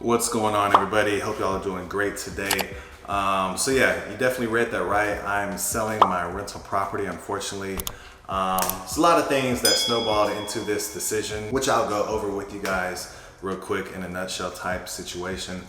What's going on, everybody? Hope y'all are doing great today. So yeah, you definitely read that right. I'm selling my rental property, unfortunately. It's a lot of things that snowballed into this decision, which I'll go over with you guys real quick in a nutshell type situation.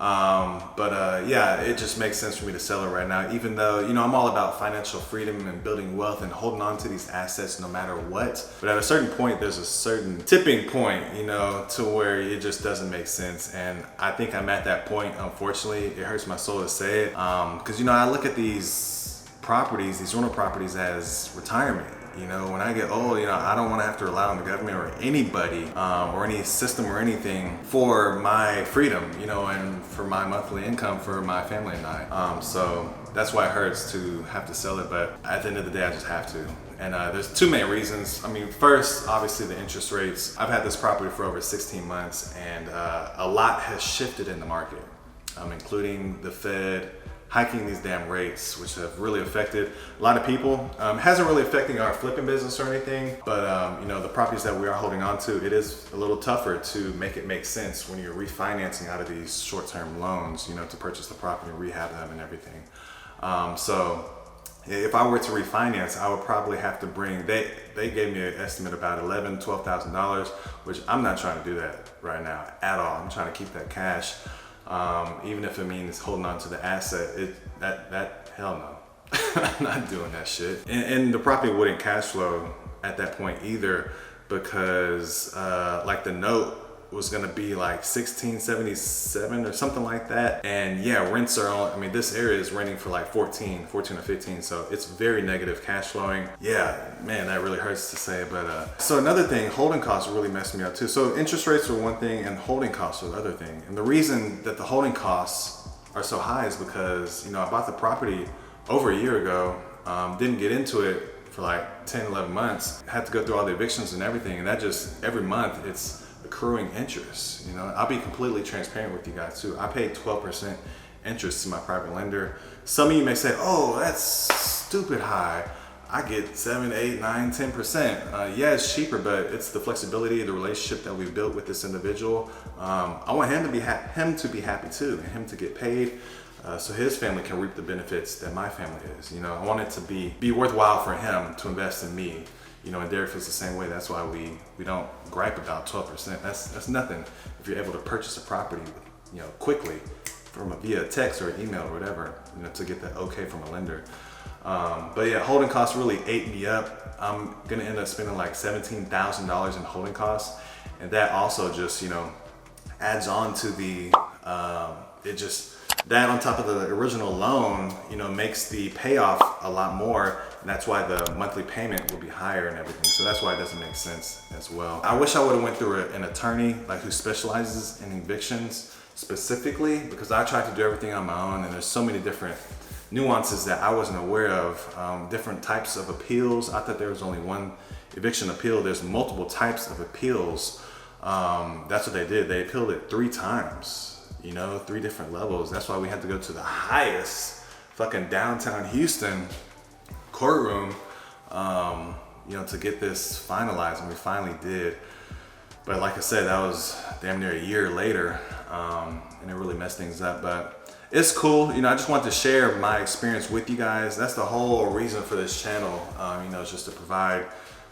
Yeah, it just makes sense for me to sell it right now, even though, I'm all about financial freedom and building wealth and holding on to these assets no matter what. But at a certain point, there's a certain tipping point, to where it just doesn't make sense. And I think I'm at that point, unfortunately. It hurts my soul to say it. Because, I look at these properties, these rental properties as retirement. When I get old, I don't want to have to rely on the government or anybody or any system or anything for my freedom, and for my monthly income for my family and I. So that's why it hurts to have to sell it. But at the end of the day, I just have to. And there's two main reasons. First, obviously the interest rates. I've had this property for over 16 months and a lot has shifted in the market, including the Fed hiking these damn rates, which have really affected a lot of people. Hasn't really affecting our flipping business or anything, but the properties that we are holding on to, it is a little tougher to make it make sense when you're refinancing out of these short-term loans, to purchase the property and rehab them and everything. So if I were to refinance, I would probably have to bring, they gave me an estimate about $11,000, $12,000, which I'm not trying to do that right now at all. I'm trying to keep that cash. Even if it means holding on to the asset, hell no. I'm not doing that shit. And the property wouldn't cash flow at that point either, because like the note was gonna be like $1,677 or something like that. And yeah, rents are on, this area is renting for like 14 or 15, so it's very negative cash flowing. Yeah, man, that really hurts to say, but so another thing, holding costs really messed me up too. So interest rates are one thing and holding costs are the other thing. And the reason that the holding costs are so high is because, I bought the property over a year ago, didn't get into it for like 10, 11 months, had to go through all the evictions and everything. And that just, every month it's accruing interest. I'll be completely transparent with you guys too. I paid 12% interest to my private lender. Some of you may say, oh, that's stupid high. I get 7, 8, 9, 10%. Yeah, it's cheaper, but it's the flexibility of the relationship that we've built with this individual. I want him to be happy too, and him to get paid, so his family can reap the benefits that my family is. I want it to be worthwhile for him to invest in me. And Derek feels the same way. That's why we don't gripe about 12%. That's nothing if you're able to purchase a property, quickly via text or email or whatever, to get that okay from a lender. But yeah, holding costs really ate me up. I'm gonna end up spending like $17,000 in holding costs, and that also just adds on to the that on top of the original loan, makes the payoff a lot more. And that's why the monthly payment will be higher and everything. So that's why it doesn't make sense as well. I wish I would have went through an attorney who specializes in evictions specifically, because I tried to do everything on my own, and there's so many different nuances that I wasn't aware of. Different types of appeals. I thought there was only one eviction appeal. There's multiple types of appeals. That's what they did. They appealed it 3 times. 3 different levels. That's why we had to go to the highest fucking downtown Houston courtroom, to get this finalized, and we finally did. But like I said, that was damn near a year later, and it really messed things up. But it's cool. I just wanted to share my experience with you guys. That's the whole reason for this channel. It's just to provide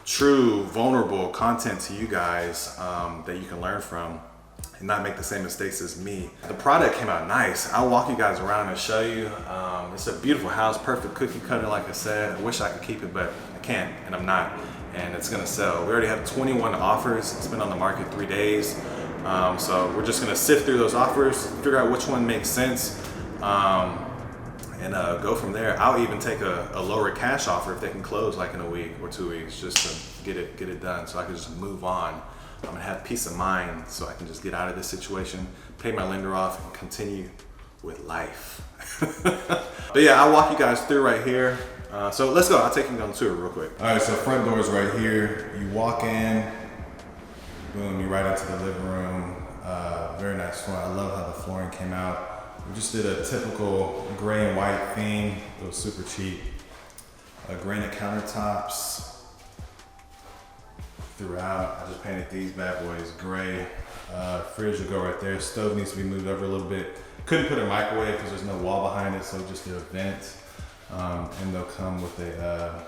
true, vulnerable content to you guys that you can learn from and not make the same mistakes as me. The product came out nice. I'll walk you guys around and show you. It's a beautiful house, perfect cookie cutter, like I said. I wish I could keep it, but I can't, and I'm not. And it's gonna sell. We already have 21 offers. It's been on the market 3 days. So we're just gonna sift through those offers, figure out which one makes sense, and go from there. I'll even take a lower cash offer if they can close like in a week or 2 weeks, just to get it done, so I can just move on. I'm gonna have peace of mind, so I can just get out of this situation, pay my lender off, and continue with life. But yeah, I'll walk you guys through right here. So let's go. I'll take you on the tour real quick. All right, so front door is right here. You walk in, boom, you're right into the living room. Very nice floor. I love how the flooring came out. We just did a typical gray and white theme. It was super cheap. Granite countertops throughout. I just painted these bad boys gray. Fridge will go right there. Stove needs to be moved over a little bit. Couldn't put a microwave because there's no wall behind it, so just did a vent. And they'll come with a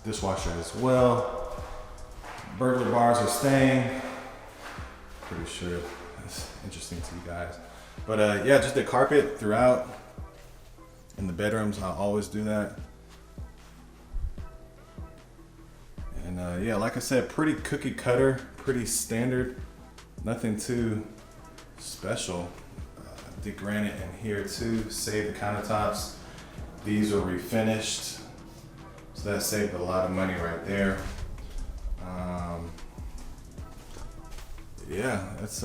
dishwasher as well. Burglar bars are staying. Pretty sure that's interesting to you guys. But yeah, just did carpet throughout in the bedrooms. I'll always do that. And yeah, like I said, pretty cookie cutter, pretty standard. Nothing too special. Did granite in here too, saved the countertops. These are refinished, so that saved a lot of money right there. Yeah, that's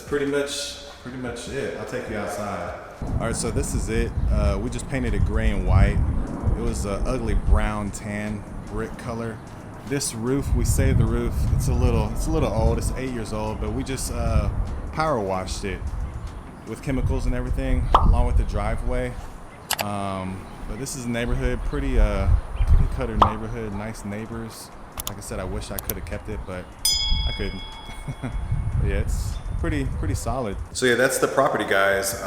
pretty much it. I'll take you outside. All right, so this is it. We just painted it gray and white. It was an ugly brown tan brick color. This roof, we saved the roof. It's a little old. It's 8 years old, but we just power washed it with chemicals and everything, along with the driveway. But this is a neighborhood, pretty cookie cutter neighborhood, nice neighbors. Like I said, I wish I could have kept it, but I couldn't. But yeah, it's pretty solid. So yeah, that's the property, guys.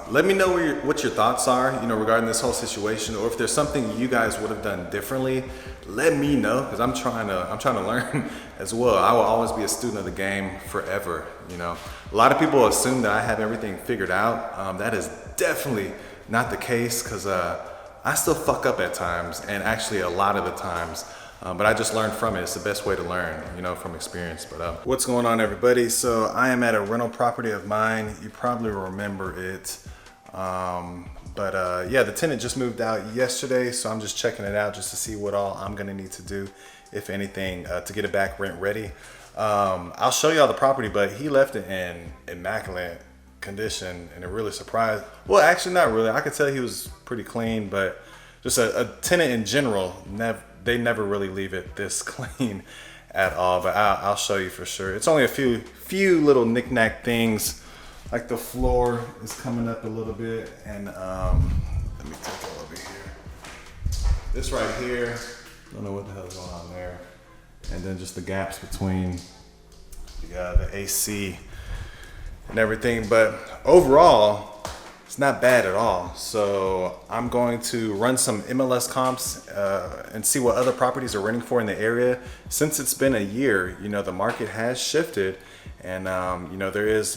Let me know what your thoughts are, regarding this whole situation, or if there's something you guys would have done differently. Let me know, because I'm trying to learn as well. I will always be a student of the game forever. A lot of people assume that I have everything figured out. That is definitely not the case, because I still fuck up at times, and actually a lot of the times. But I just learned from it. It's the best way to learn, from experience. But what's going on, everybody? So I am at a rental property of mine. You probably remember it. Yeah, the tenant just moved out yesterday, so I'm just checking it out just to see what all I'm gonna need to do, if anything, to get it back rent ready. I'll show y'all the property, but he left it in immaculate condition, and it really surprised. Well, actually not really. I could tell he was pretty clean, but just a tenant in general, they never really leave it this clean at all. But I'll show you for sure. It's only a few little knick-knack things, like the floor is coming up a little bit, and let me take it over here. This right here, don't know what the hell's going on there, and then just the gaps between the AC and everything. But overall, it's not bad at all. So I'm going to run some MLS comps and see what other properties are renting for in the area. Since it's been a year, the market has shifted, and there is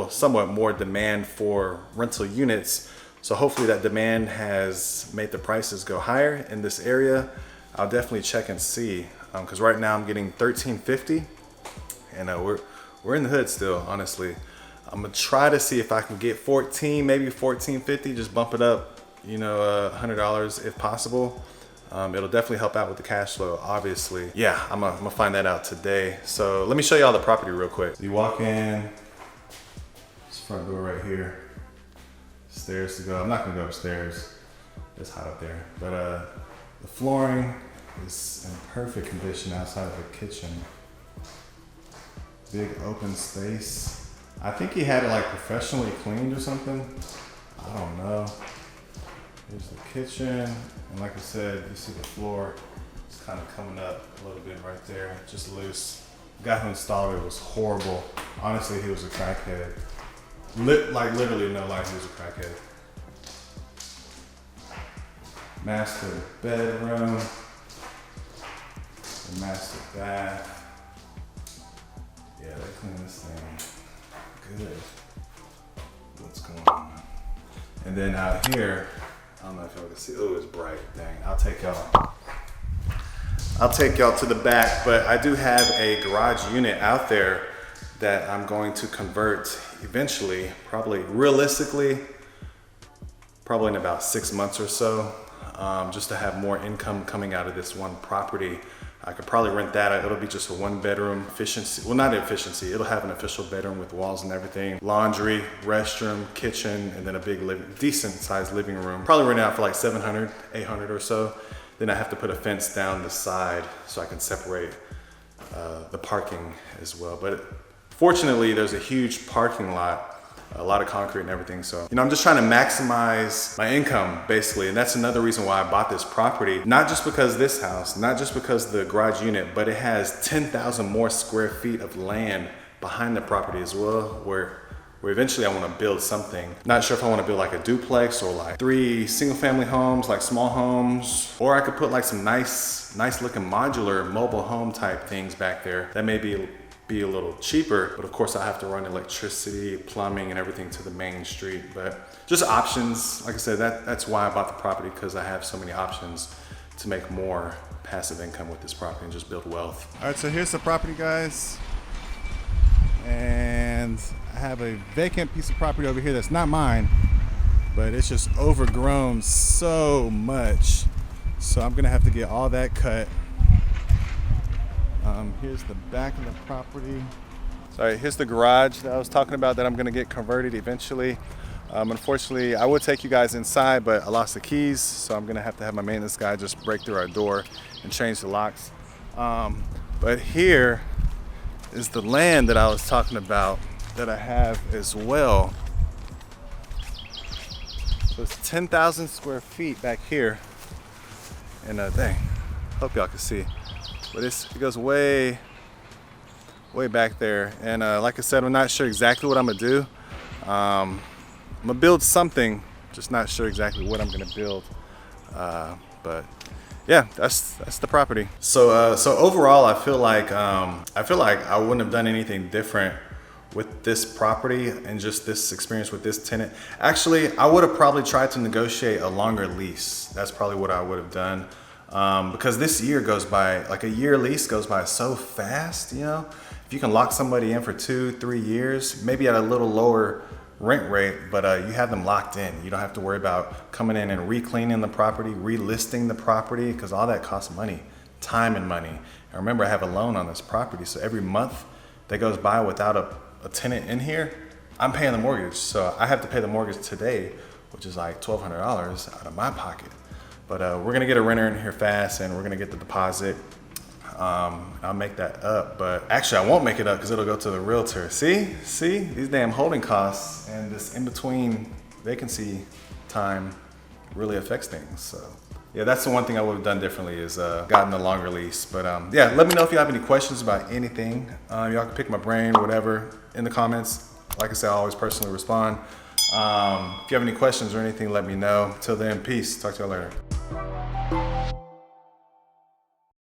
somewhat more demand for rental units. So hopefully that demand has made the prices go higher in this area. I'll definitely check and see, because right now I'm getting $13.50, and we're in the hood still, honestly. I'm gonna try to see if I can get 14, maybe $14.50, just bump it up, $100 if possible. It'll definitely help out with the cash flow, obviously. Yeah, I'm gonna find that out today. So let me show y'all the property real quick. So you walk in, this front door right here, stairs to go. I'm not gonna go upstairs, it's hot up there. But the flooring is in perfect condition outside of the kitchen. Big open space. I think he had it like professionally cleaned or something. I don't know. Here's the kitchen. And like I said, you see the floor is kind of coming up a little bit right there, just loose. The guy who installed it was horrible. Honestly, he was a crackhead. Literally no lie, he was a crackhead. Master bedroom. The master bath. Yeah, they cleaned this thing good. What's going on? And then out here, I don't know if y'all can see. Oh, it's bright. Dang, I'll take y'all to the back, but I do have a garage unit out there that I'm going to convert eventually, realistically, probably in about 6 months or so, just to have more income coming out of this one property. I could probably rent that. It'll be just a 1-bedroom efficiency. Well, not efficiency. It'll have an official bedroom with walls and everything. Laundry, restroom, kitchen, and then a big decent sized living room. Probably rent it out for like $700, $800 or so. Then I have to put a fence down the side so I can separate the parking as well. But fortunately, there's a huge parking lot a lot of concrete and everything. So, you know, I'm just trying to maximize my income basically. And that's another reason why I bought this property. Not just because this house, not just because the garage unit, but it has 10,000 more square feet of land behind the property as well, where eventually I want to build something. Not sure if I want to build like a duplex or like 3 single family homes, like small homes, or I could put like some nice looking modular mobile home type things back there that may be a little cheaper, but of course I have to run electricity, plumbing and everything to the main street. But just options, like I said, that's why I bought the property, because I have so many options to make more passive income with this property and just build wealth. All right, so here's the property, guys. And I have a vacant piece of property over here that's not mine, but it's just overgrown so much. So I'm gonna have to get all that cut. Here's the back of the property. Sorry, here's the garage that I was talking about that I'm gonna get converted eventually. Unfortunately, I would take you guys inside, but I lost the keys, so I'm gonna have to have my maintenance guy just break through our door and change the locks. But here is the land that I was talking about that I have as well. So it's 10,000 square feet back here. And dang, hope y'all can see. But it goes way back there. And like I said, I'm not sure exactly what I'm gonna do. I'm gonna build something, just not sure exactly what I'm gonna build. But yeah, that's the property. So overall, I feel like I wouldn't have done anything different with this property and just this experience with this tenant. Actually, I would have probably tried to negotiate a longer lease. That's probably what I would have done. Because this year goes by, like a year lease goes by so fast, you know? If you can lock somebody in for 2-3 years, maybe at a little lower rent rate, but you have them locked in. You don't have to worry about coming in and re-cleaning the property, relisting the property, because all that costs money, time and money. And remember, I have a loan on this property, so every month that goes by without a tenant in here, I'm paying the mortgage. So I have to pay the mortgage today, which is like $1,200 out of my pocket. But we're gonna get a renter in here fast, and we're gonna get the deposit. I'll make that up, but actually I won't make it up because it'll go to the realtor. See, these damn holding costs and this in-between vacancy time really affects things. So yeah, that's the one thing I would have done differently, is gotten a longer lease. But yeah, let me know if you have any questions about anything. Y'all can pick my brain, whatever, in the comments. Like I said, I always personally respond. If you have any questions or anything, let me know. Till then, peace. Talk to y'all later.